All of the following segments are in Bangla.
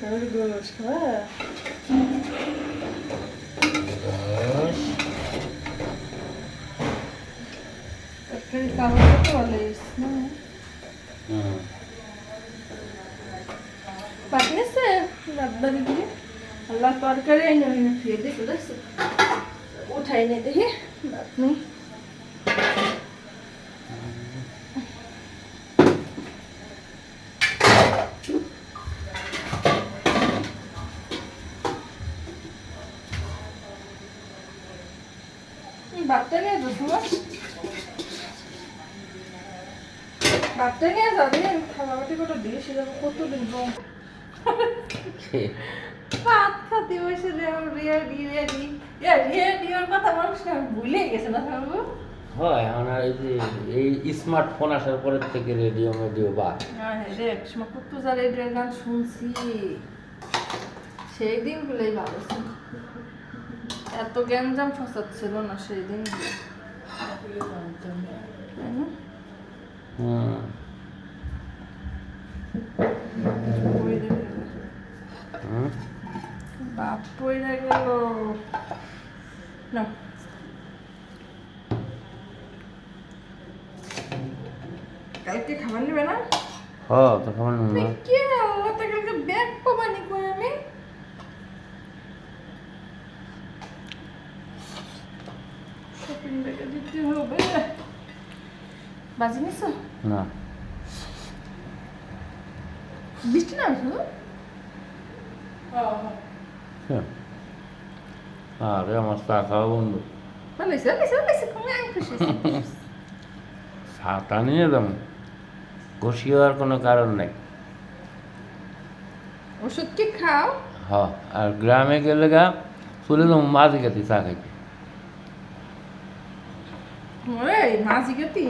গোশ খাওয়া তরকারি কাগজটা তো ভালো না পাঠিয়েছে রাতবাড়ি দিয়ে আল্লাহ তরকারি এনে ফিরে দিয়ে চলে আসছে উঠাই নে দেখি রাত নেই বাচ্চা নিয়ে যাও তোমার বাচ্চা নিয়ে যাবে খাবারটি কটা দিয়ে সে যাবো কতদিন ভাত খাতে বসে রিয়ার কথা মানুষ না ভুলে গেছে না বাবু হয় এখন আর এই স্মার্টফোন আসার পরের থেকে রেডিও বা এক সময় কত যা রেডিওর গান শুনছি সেই দিনগুলোই ভালো ছিল এত গ্যাঞ্জাম ফসাদ ছিল না সেই দিনগুলো তাই না বাপ পয়রা গেল না কালকে খাবার নেবে না হ্যাঁ তো খাবার নেব না কে আল্লাহ তা কালকে ব্যাগ পাবানি কই আমি শপিং ব্যাগে দিতে হবে বাজি নিছো না বৃষ্টি না শুধু আরে আমার চা খাওয়া বন্ধু ভালো হয়েছে তুমি আমি খুশি চাটা নিয়ে যাবো খুশি হওয়ার কোনো কারণ নেই ওষুধ কি খাও হ্যাঁ আর গ্রামে গেলে গা চলে যাবো মাঝি খাতি চা খাইতে ওরে মাঝি গেতি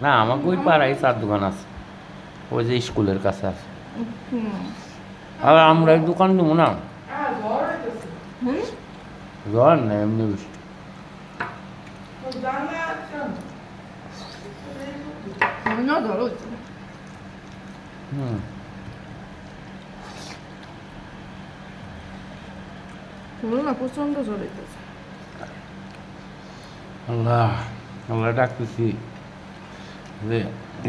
না আমাকে ওই পাড়ায় চার দোকান আছে ওই যে স্কুলের কাছে আছে আর আমরা এই দোকান দেবো না জ্বর না এমনি বৃষ্টি না প্রচন্ড জ্বর হইতেছে আল্লাহ আল্লাহ ডাকতেছি যে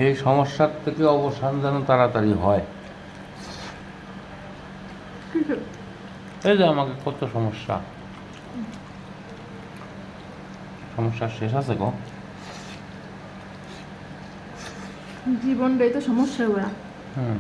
এই সমস্যার থেকে অবসান যেন তাড়াতাড়ি হয় এই যে আমাকে কত সমস্যা সমস্যা শেষ আছে গো জীবনটাই তো সমস্যা ওরা হুম